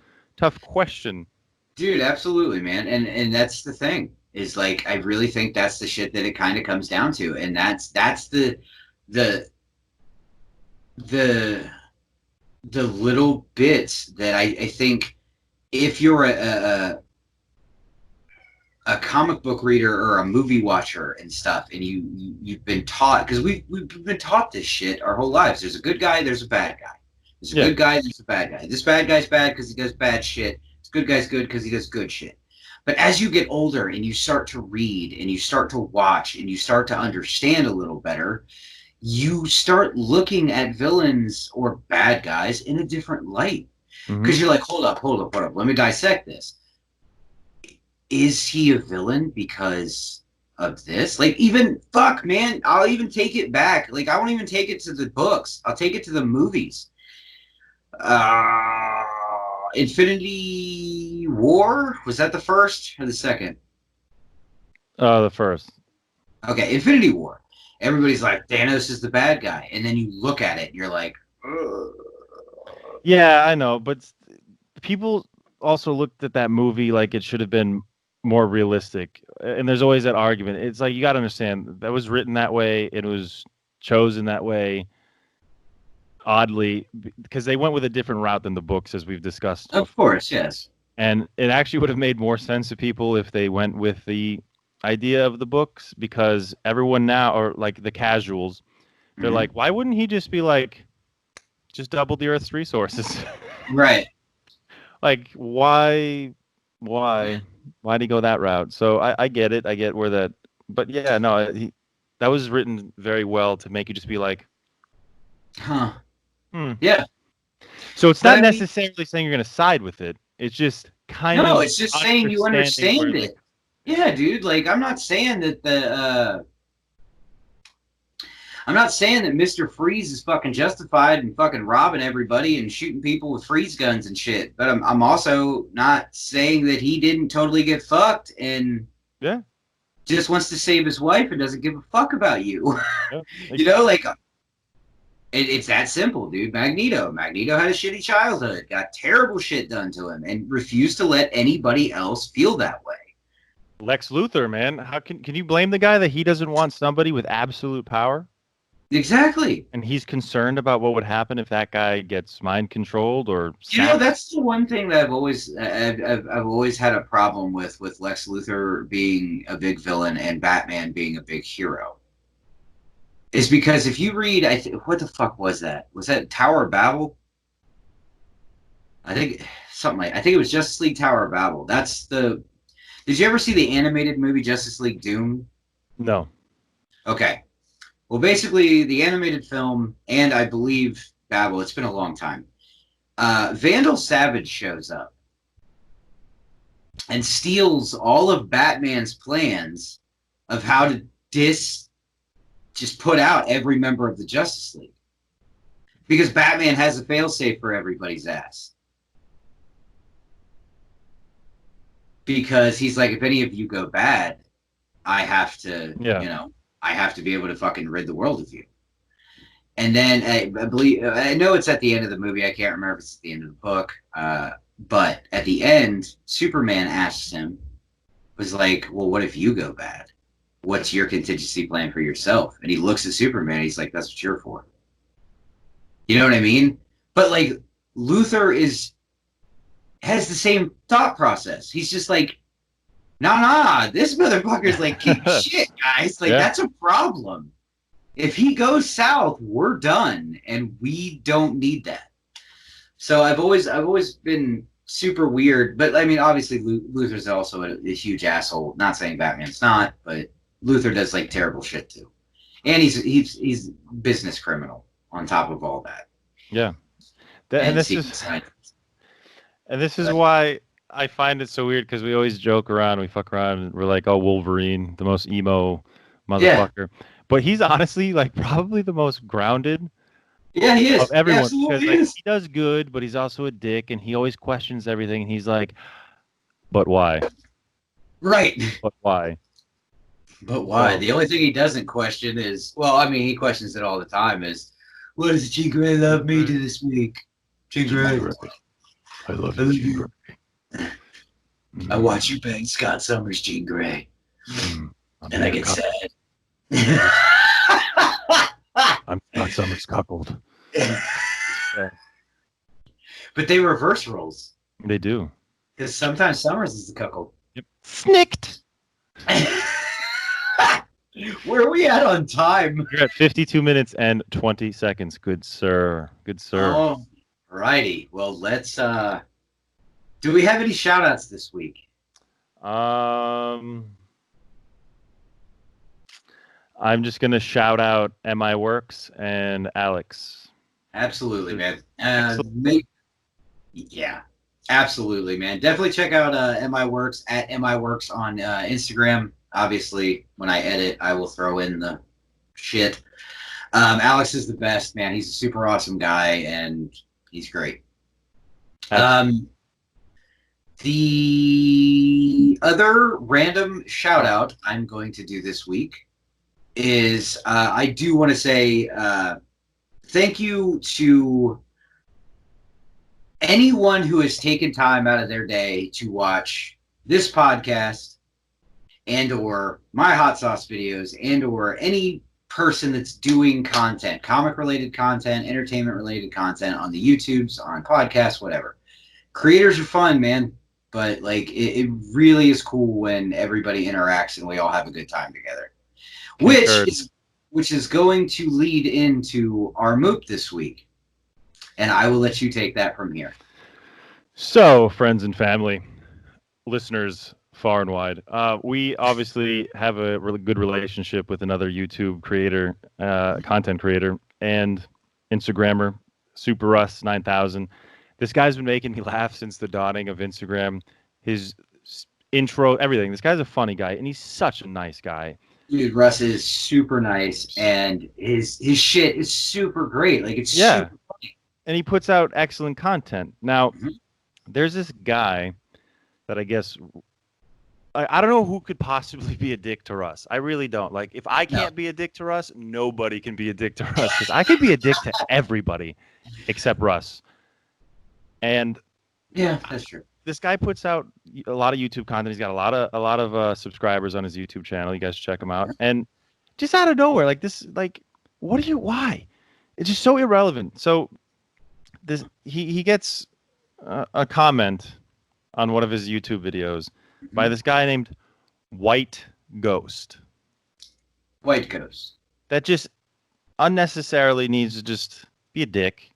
question. Dude, absolutely, man. And that's the thing. Is like, I really think that's the shit that it kind of comes down to. And that's the little bits that I think if you're a comic book reader or a movie watcher and stuff, and you've been taught, because we've been taught this shit our whole lives. There's a good guy, there's a bad guy. There's a good guy, there's a bad guy. This bad guy's bad because he does bad shit. This good guy's good because he does good shit. But as you get older and you start to read and you start to watch and you start to understand a little better, you start looking at villains or bad guys in a different light. Because you're like, hold up. Let me dissect this. Is he a villain because of this? Like, even, fuck, man, I'll even take it back. Like, I won't even take it to the books. I'll take it to the movies. Infinity War, was that the first or the second? The first. Okay, Infinity War. Everybody's like, Thanos is the bad guy, and then you look at it and you're like, ugh. Yeah, I know, but people also looked at that movie like it should have been more realistic, and there's always that argument. It's like, you got to understand, that was written that way, it was chosen that way, oddly, because they went with a different route than the books, as we've discussed. Of course, yes. And it actually would have made more sense to people if they went with the idea of the books, because everyone now, or like the casuals, they're like, why wouldn't he just be like, just double the Earth's resources? Right. Like, why'd he go that route? So I get it. I get where that, but yeah, no, that was written very well to make you just be like, huh. Yeah. So it's not necessarily saying you're going to side with it. It's just kind of. No, it's just saying you understand it. Yeah, dude. Like, I'm not saying that I'm not saying that Mr. Freeze is fucking justified in fucking robbing everybody and shooting people with freeze guns and shit. But I'm also not saying that he didn't totally get fucked and just wants to save his wife and doesn't give a fuck about you. Yeah. You know, like, it's that simple, dude. Magneto had a shitty childhood, got terrible shit done to him, and refused to let anybody else feel that way. Lex Luthor, man. How can you blame the guy that he doesn't want somebody with absolute power? Exactly. And he's concerned about what would happen if that guy gets mind controlled or snapped. You know, that's the one thing that I've always had a problem with Lex Luthor being a big villain and Batman being a big hero. is because if you read, what the fuck was that? Was that Tower of Babel? I think I think it was Justice League Tower of Babel. That's the. Did you ever see the animated movie Justice League Doom? No. Okay. Well, basically, the animated film, and I believe Babel. It's been a long time. Vandal Savage shows up and steals all of Batman's plans of how to just put out every member of the Justice League. Because Batman has a failsafe for everybody's ass. Because he's like, if any of you go bad, I have to, I have to be able to fucking rid the world of you. And then I know it's at the end of the movie. I can't remember if it's at the end of the book. But at the end, Superman asks him, was like, well, what if you go bad? What's your contingency plan for yourself? And he looks at Superman. He's like, that's what you're for. You know what I mean? But like Luthor has the same thought process. He's just like, nah, this motherfucker's like king shit, guys. Like that's a problem. If he goes south, we're done, and we don't need that. So I've always been super weird, but I mean, obviously Luthor's also a huge asshole. Not saying Batman's not, but Luthor does like terrible shit too, and he's business criminal on top of all that. Yeah, and this is why I find it so weird, because we always joke around, we fuck around, and we're like, oh, Wolverine, the most emo motherfucker. Yeah. But he's honestly like probably the most grounded. Yeah, he is. Of everyone. Absolutely because, is. He does good, but he's also a dick, and he always questions everything. And he's like, but why? Right. But why? But why? The only thing he doesn't question is, well, I mean, he questions it all the time, is, what does Jean Grey love me to this week? Jean Grey. I love you, Jean Grey. I watch you bang Scott Summers, Jean Grey. And I get sad. I'm Scott Summers cuckold. Yeah. But they reverse roles. They do. Because sometimes Summers is the cuckold. Yep. Snicked. Where are we at on time? You're at 52 minutes and 20 seconds. Good sir. Good sir. Oh, righty. Well, let's do we have any shout outs this week? I'm just gonna shout out MI Works and Alex. Absolutely, man. Yeah, absolutely, man. Definitely check out MI Works at MI Works on Instagram. Obviously, when I edit, I will throw in the shit. Alex is the best, man. He's a super awesome guy, and he's great. The other random shout out I'm going to do this week is I do want to say thank you to anyone who has taken time out of their day to watch this podcast and or my hot sauce videos and or any person that's doing content, comic related content, entertainment related content on the YouTubes, on podcasts, whatever. Creators are fun, man. But like it really is cool when everybody interacts and we all have a good time together. Which is going to lead into our Moop this week. And I will let you take that from here. So, friends and family, listeners far and wide, we obviously have a really good relationship with another YouTube creator, content creator, and Instagrammer, Super Russ 9000. This guy's been making me laugh since the dawning of Instagram. His intro, everything. This guy's a funny guy, and he's such a nice guy. Dude, Russ is super nice, and his shit is super great. Like, it's super funny. And he puts out excellent content. Now, there's this guy that I guess I don't know who could possibly be a dick to Russ. I really don't. Like, if I can't be a dick to Russ, nobody can be a dick to Russ, because I could be a dick to everybody except Russ. And yeah, that's true. This guy puts out a lot of YouTube content. He's got a lot of subscribers on his YouTube channel. You guys check him out. And just out of nowhere, like this, like, why? It's just so irrelevant. So this he gets a comment on one of his YouTube videos by this guy named White Ghost. White Ghost. That just unnecessarily needs to just be a dick,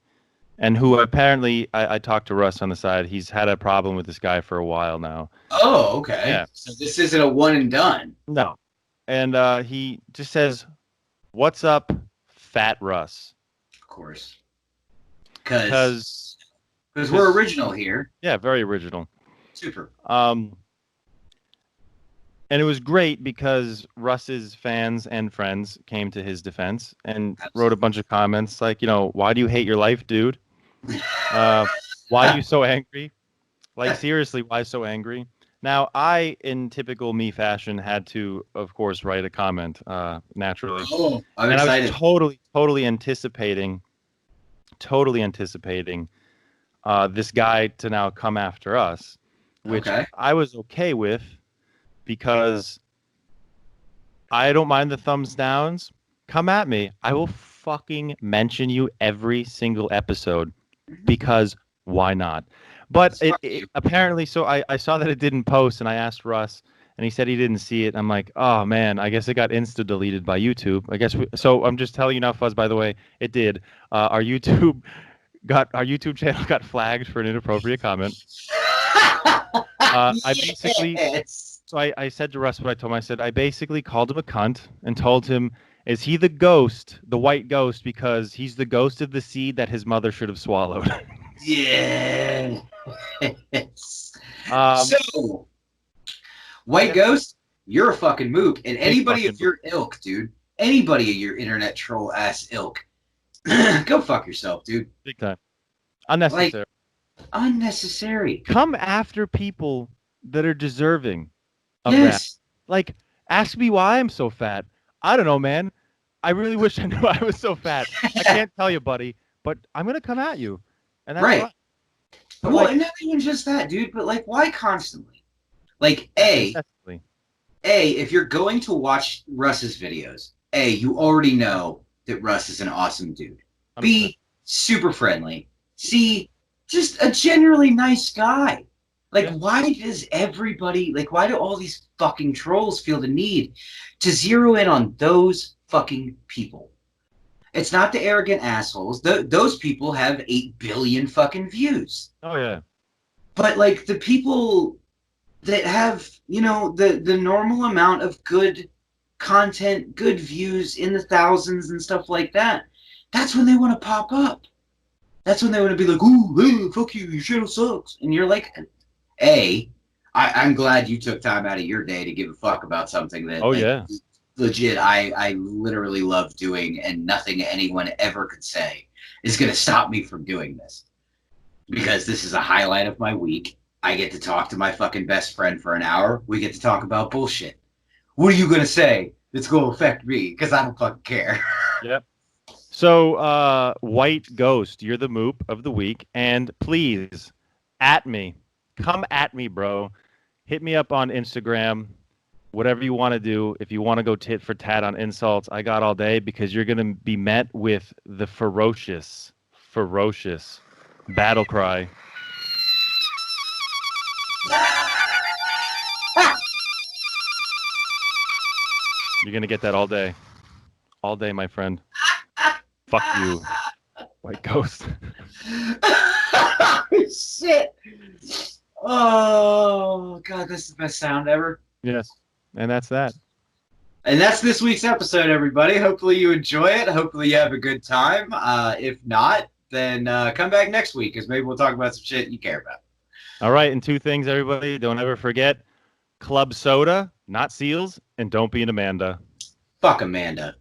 and who apparently I talked to Russ on the side. He's had a problem with this guy for a while now. Oh, okay. Yeah. So this isn't a one and done. No. And he just says, "What's up, Fat Russ?" Of course. Because we're original here. Yeah, very original. Super. And it was great because Russ's fans and friends came to his defense and wrote a bunch of comments like, why do you hate your life, dude? Why are you so angry? Like, seriously, why so angry? Now, I, in typical me fashion, had to, of course, write a comment, naturally. Oh, I'm excited. I was totally anticipating this guy to now come after us, which I was okay with because I don't mind the thumbs downs. Come at me. I will fucking mention you every single episode because why not? But it apparently, so I saw that it didn't post, and I asked Russ, and he said he didn't see it. I'm like, oh man, I guess it got insta deleted by YouTube. I guess so. I'm just telling you now, Fuzz. By the way, it did. Our YouTube channel got flagged for an inappropriate comment. I basically, so I said to Russ what I told him. I said I basically called him a cunt and told him, is he the ghost, the white ghost, because he's the ghost of the seed that his mother should have swallowed. Yeah. So, white ghost, you're a fucking mook, and anybody of your ilk, dude, anybody of your internet troll ass ilk, go fuck yourself, dude. Big time. Unnecessary. Unnecessary. Come after people that are deserving of that. Like, ask me why I'm so fat. I don't know, man. I really wish I knew I was so fat. I can't tell you, buddy, but I'm gonna come at you. And that's right. Well, and not even just that, dude, but like, why constantly? Like, if you're going to watch Russ's videos, you already know that Russ is an awesome dude. B, super friendly. C, just a generally nice guy. Like, why does everybody, like, why do all these fucking trolls feel the need to zero in on those fucking people? It's not the arrogant assholes. Those people have 8 billion fucking views. Oh, yeah. But, like, the people that have, the normal amount of good content, good views in the thousands and stuff like that, that's when they want to pop up. That's when they want to be like, ooh, hey, fuck you, your channel sucks. And you're like, I'm glad you took time out of your day to give a fuck about something that legit I literally love doing, and nothing anyone ever could say is going to stop me from doing this. Because this is a highlight of my week. I get to talk to my fucking best friend for an hour. We get to talk about bullshit. What are you going to say that's going to affect me? Because I don't fucking care. Yep. So, White Ghost, you're the Moop of the week. And please, at me. Come at me, bro. Hit me up on Instagram. Whatever you want to do. If you want to go tit for tat on insults, I got all day, because you're going to be met with the ferocious battle cry. You're going to get that all day. All day, my friend. Fuck you, White Ghost. Shit. Oh, God, this is the best sound ever. Yes. And that's that. And that's this week's episode, everybody. Hopefully you enjoy it. Hopefully you have a good time. If not, then come back next week, because maybe we'll talk about some shit you care about. All right. And 2 things, everybody. Don't ever forget Club Soda, not Seals, and don't be an Amanda. Fuck Amanda.